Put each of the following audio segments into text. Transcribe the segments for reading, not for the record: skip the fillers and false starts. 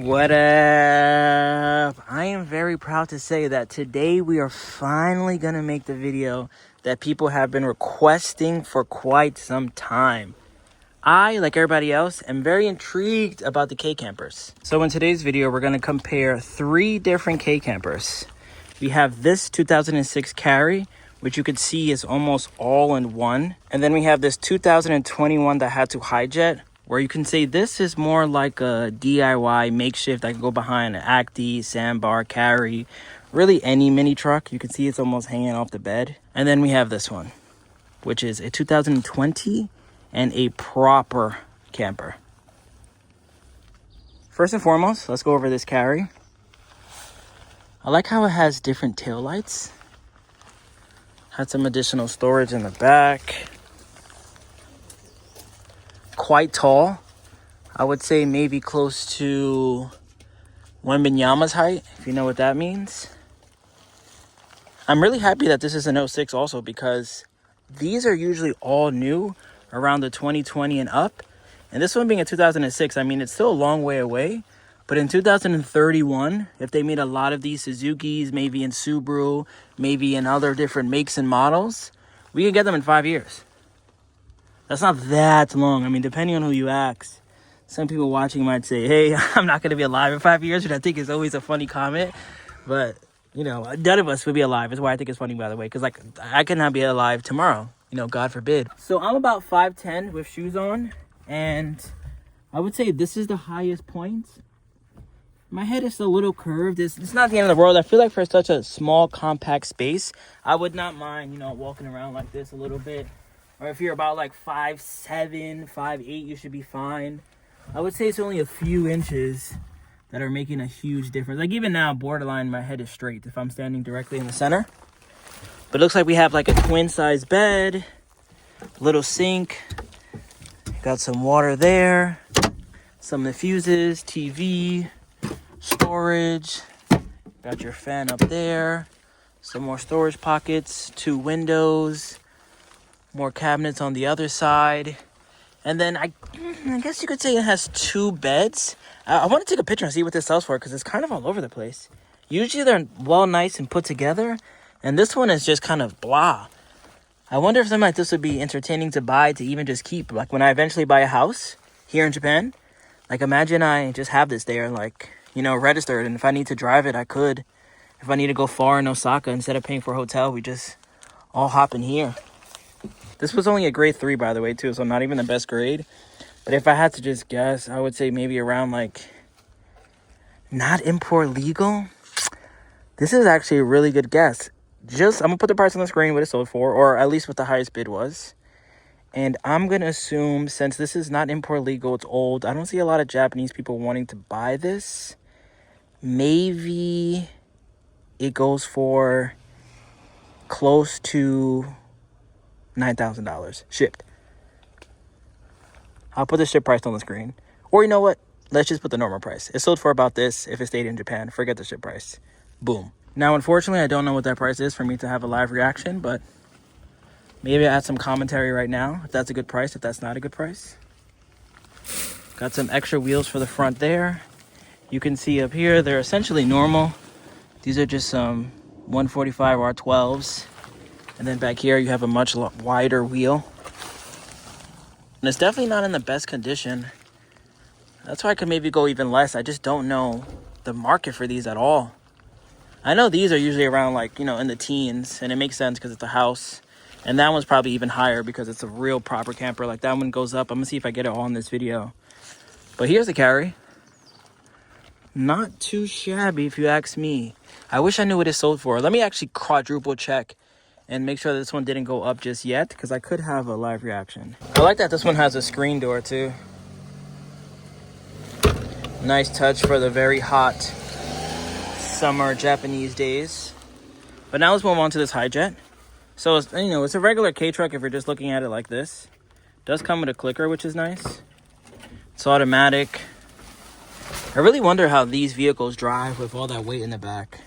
What up? I am very proud to say that today we are finally going to make the video that people have been requesting for quite some time. I, like everybody else, am very intrigued about the Kei Campers. So in today's video, we're going to compare 3 different Kei Campers. We have this 2006 Carry, which you could see is almost all in one. And then we have this 2021 Daihatsu Hijet, where you can say this is more like a DIY makeshift that can go behind an Acti, sandbar, Carry, really any mini truck. You can see it's almost hanging off the bed. And then we have this one, which is a 2020 and a proper camper. First and foremost, let's go over this Carry. I like how it has different taillights. Had some additional storage in the back. Quite tall. I would say maybe close to Wembenyama's height, if you know what that means. I'm really happy that this is an 06 also, because these are usually all new around the 2020 and up. And this one being a 2006, I mean, it's still a long way away. But in 2031, if they made a lot of these Suzukis, maybe in Subaru, maybe in other different makes and models, we could get them in 5 years. That's not that long. I mean, depending on who you ask. Some people watching might say, hey, I'm not going to be alive in 5 years, which I think is always a funny comment. But, you know, none of us would be alive. That's why I think it's funny, by the way. Because, like, I cannot be alive tomorrow. You know, God forbid. So I'm about 5'10" with shoes on. And I would say this is the highest point. My head is a little curved. It's not the end of the world. I feel like for such a small, compact space, I would not mind, you know, walking around like this a little bit. Or if you're about like 5'7", 5'8", you should be fine. I would say it's only a few inches that are making a huge difference. Like even now, borderline, my head is straight if I'm standing directly in the center. But it looks like we have like a twin-size bed, little sink. Got some water there, some diffusers, TV, storage. Got your fan up there, some more storage pockets, 2 windows. More cabinets on the other side. And then I guess you could say it has 2 beds. I want to take a picture and see what this sells for, because it's kind of all over the place. Usually they're well nice and put together. And this one is just kind of blah. I wonder if something like this would be entertaining to buy, to even just keep. Like when I eventually buy a house here in Japan. Like imagine I just have this there, like, you know, registered. And if I need to drive it, I could. If I need to go far in Osaka, instead of paying for a hotel, we just all hop in here. This was only a grade 3, by the way, too, so not even the best grade. But if I had to just guess, I would say maybe around, like, not import legal. This is actually a really good guess. I'm going to put the price on the screen, what it sold for, or at least what the highest bid was. And I'm going to assume, since this is not import legal, it's old, I don't see a lot of Japanese people wanting to buy this. Maybe it goes for close to $9,000 shipped. I'll put the ship price on the screen. Or you know what? Let's just put the normal price. It sold for about this if it stayed in Japan. Forget the ship price. Boom. Now, unfortunately, I don't know what that price is for me to have a live reaction, but maybe I add some commentary right now if that's a good price, if that's not a good price. Got some extra wheels for the front there. You can see up here, they're essentially normal. These are just some 145 R12s. And then back here, you have a much wider wheel. And it's definitely not in the best condition. That's why I could maybe go even less. I just don't know the market for these at all. I know these are usually around, like, you know, in the teens. And it makes sense because it's a house. And that one's probably even higher because it's a real proper camper. Like that one goes up. I'm going to see if I get it all in this video. But here's the Carry. Not too shabby if you ask me. I wish I knew what it sold for. Let me actually quadruple check and make sure that this one didn't go up just yet, because I could have a live reaction. I like that this one has a screen door too. Nice touch for the very hot summer Japanese days. But now let's move on to this Hijet. So, it's, you know, it's a regular K truck if you're just looking at it like this. It does come with a clicker, which is nice. It's automatic. I really wonder how these vehicles drive with all that weight in the back.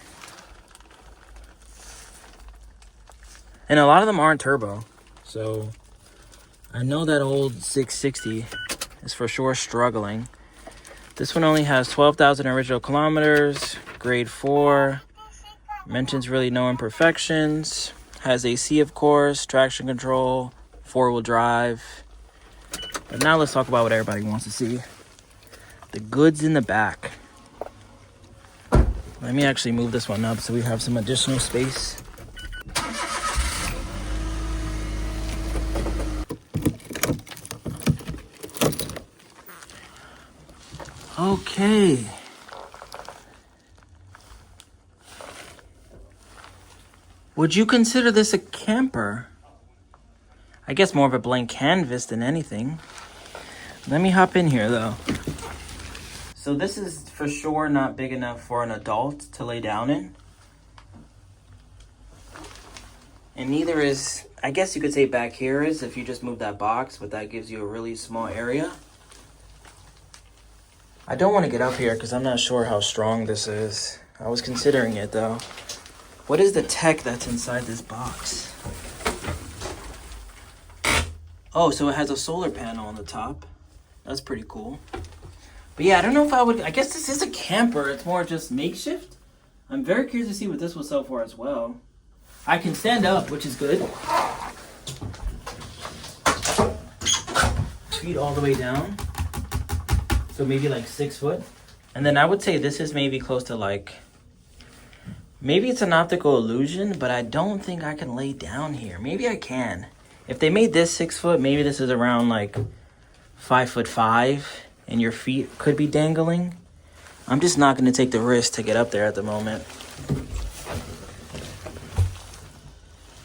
And a lot of them aren't turbo. So I know that old 660 is for sure struggling. This one only has 12,000 original kilometers, grade 4. Mentions really no imperfections. Has AC, of course, traction control, 4-wheel drive. But now let's talk about what everybody wants to see. The goods in the back. Let me actually move this one up so we have some additional space. Okay. Would you consider this a camper? I guess more of a blank canvas than anything. Let me hop in here though. So this is for sure not big enough for an adult to lay down in. And neither is, I guess you could say back here is if you just move that box, but that gives you a really small area. I don't want to get up here because I'm not sure how strong this is. I was considering it though. What is the tech that's inside this box? Oh, so it has a solar panel on the top. That's pretty cool. But yeah, I don't know if I would... I guess this is a camper. It's more just makeshift. I'm very curious to see what this will sell for as well. I can stand up, which is good. Feet all the way down. So maybe like 6 foot. And then I would say this is maybe close to like... Maybe it's an optical illusion, but I don't think I can lay down here. Maybe I can. If they made this 6 foot, maybe this is around like 5'5", and your feet could be dangling. I'm just not going to take the risk to get up there at the moment.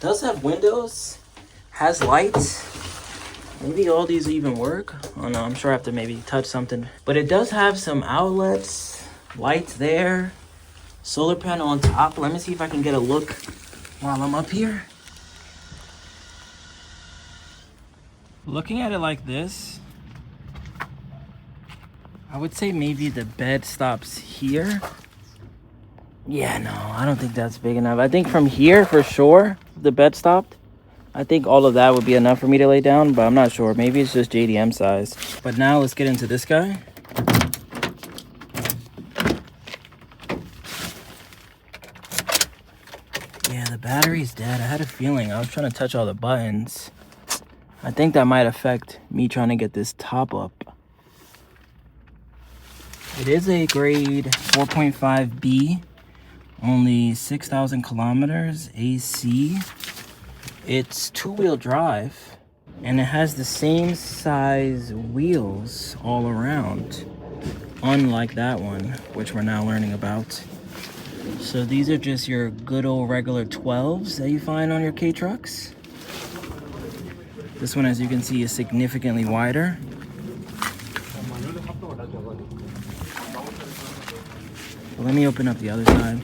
Does have windows, has lights. Maybe all these even work. Oh no, I'm sure I have to maybe touch something. But it does have some outlets, lights there. Solar panel on top. Let me see if I can get a look while I'm up here. Looking at it like this, I would say maybe the bed stops here. Yeah, no, I don't think that's big enough. I think from here, for sure, the bed stopped. I think all of that would be enough for me to lay down, but I'm not sure. Maybe it's just JDM size. But now let's get into this guy. Yeah, the battery's dead. I had a feeling. I was trying to touch all the buttons. I think that might affect me trying to get this top up. It is a grade 4.5B, only 6,000 kilometers, AC. It's 2-wheel drive, and it has the same size wheels all around, unlike that one, which we're now learning about. So these are just your good old regular 12s that you find on your K trucks. This one, as you can see, is significantly wider. But let me open up the other side.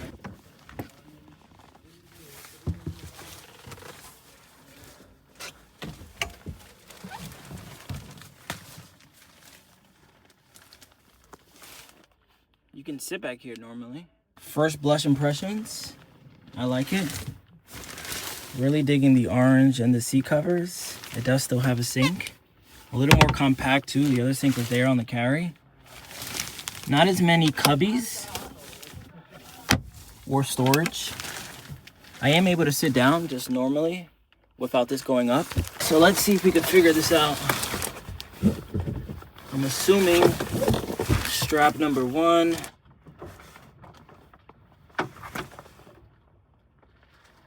You can sit back here normally. First blush impressions, I like it. Really digging the orange and the seat covers. It does still have a sink. A little more compact too. The other sink was there on the carry. Not as many cubbies or storage. I am able to sit down just normally without this going up. So let's see if we can figure this out. I'm assuming strap number 1.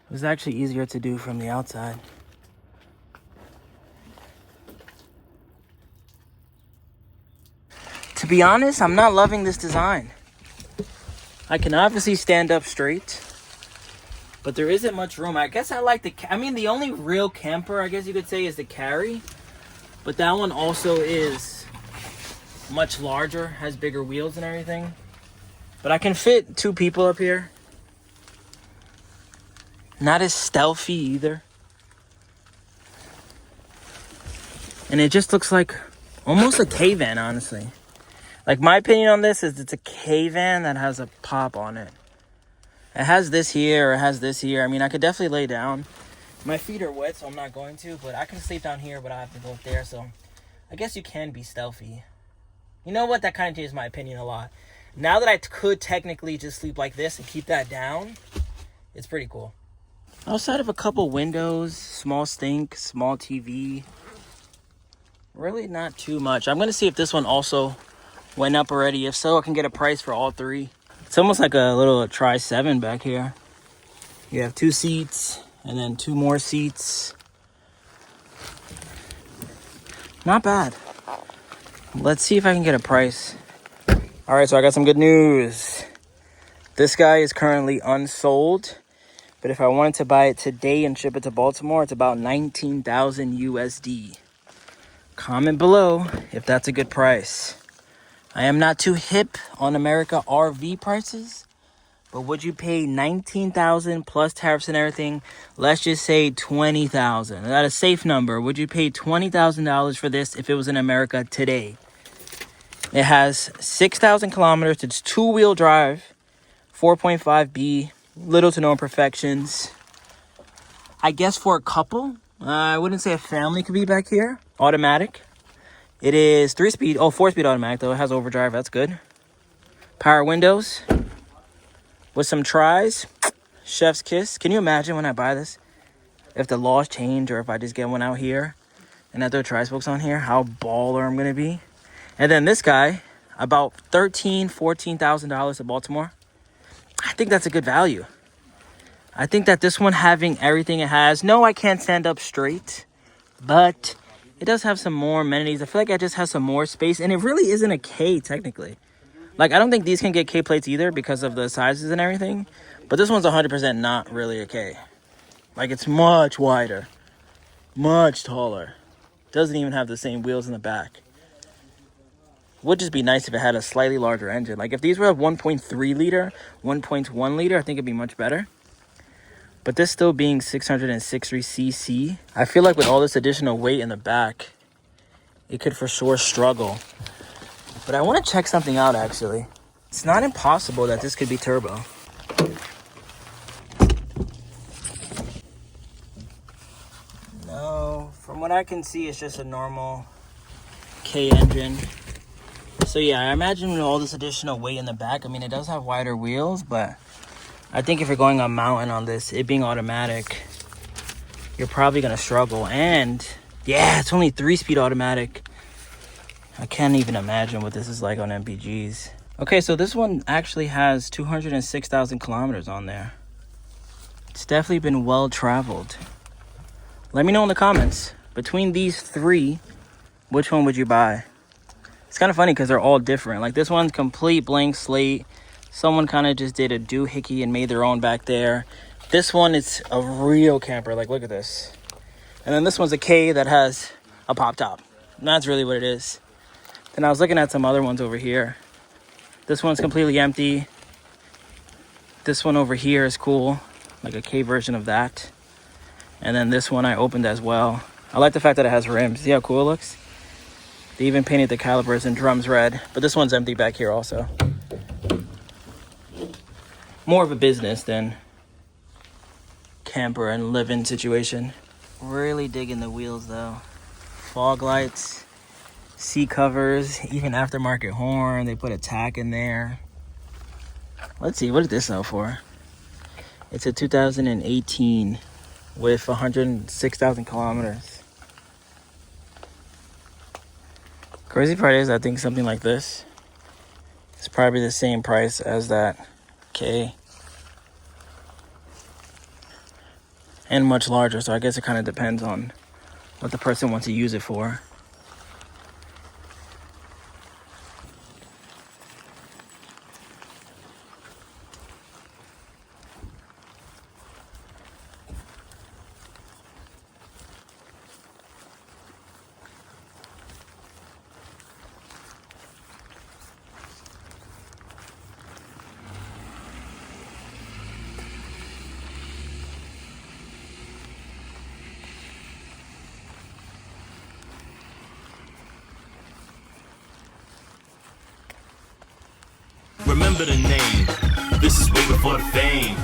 It was actually easier to do from the outside. To be honest, I'm not loving this design. I can obviously stand up straight, but there isn't much room. I guess I like the only real camper, I guess you could say, is the carry. But that one also is much larger, has bigger wheels and everything. But I can fit 2 people up here. Not as stealthy either. And it just looks like almost a K-van, honestly. Like, my opinion on this is it's a K-van that has a pop on it. It has this here, or it has this here. I mean, I could definitely lay down. My feet are wet, so I'm not going to. But I can sleep down here, but I have to go up there. So I guess you can be stealthy. You know what? That kind of changed my opinion a lot. Now that I could technically just sleep like this and keep that down, it's pretty cool. Outside of a couple windows, small stink, small TV, really not too much. I'm going to see if this one also went up already. If so, I can get a price for all three. It's almost like a little Tri-7 back here. You have 2 seats and then 2 more seats. Not bad. Let's see if I can get a price. All right, so I got some good news. This guy is currently unsold, but if I wanted to buy it today and ship it to Baltimore, it's about 19,000 USD. Comment below if that's a good price. I am not too hip on America RV prices, but would you pay 19,000 plus tariffs and everything? Let's just say 20,000. Is that a safe number? Would you pay $20,000 for this if it was in America today? It has 6,000 kilometers. It's 2-wheel drive, 4.5B, little to no imperfections. I guess for a couple, I wouldn't say a family could be back here. Automatic. It is 3-speed, 4-speed automatic though. It has overdrive, that's good. Power windows with some tries. Chef's kiss. Can you imagine when I buy this? If the laws change or if I just get one out here and I throw tri-spokes on here, how baller I'm gonna be. And then this guy, about $14,000 to Baltimore. I think that's a good value. I think that this one having everything it has. No, I can't stand up straight, but it does have some more amenities. I feel like it just has some more space, and it really isn't a K technically. Like, I don't think these can get K plates either because of the sizes and everything, but this one's 100% not really a K. Like, it's much wider, much taller. Doesn't even have the same wheels in the back. Would just be nice if it had a slightly larger engine. Like, if these were a 1.3 liter, 1.1 liter, I think it'd be much better. But this still being 660 cc, I feel like with all this additional weight in the back, it could for sure struggle. But I want to check something out, actually. It's not impossible that this could be turbo. No, from what I can see, it's just a normal K engine. So yeah, I imagine with all this additional weight in the back, I mean, it does have wider wheels, but I think if you're going on mountain on this, it being automatic, you're probably going to struggle. And yeah, it's only 3-speed automatic. I can't even imagine what this is like on MPGs. Okay, so this one actually has 206,000 kilometers on there. It's definitely been well traveled. Let me know in the comments, between these 3, which one would you buy? It's kind of funny because they're all different. Like, this one's complete blank slate. Someone kind of just did a doohickey and made their own back there. This one is a real camper. Like, look at this. And then this one's a K that has a pop top. And that's really what it is. Then I was looking at some other ones over here. This one's completely empty. This one over here is cool. Like a K version of that. And then this one I opened as well. I like the fact that it has rims. See how cool it looks? They even painted the calipers and drums red. But this one's empty back here also. More of a business than camper and live-in situation. Really digging the wheels though. Fog lights, seat covers, even aftermarket horn. They put a tack in there. Let's see, what did this sell for? It's a 2018 with 106,000 kilometers. Crazy part is, I think something like this is probably the same price as that K. And much larger, so I guess it kind of depends on what the person wants to use it for. Remember the name. This is way before the fame.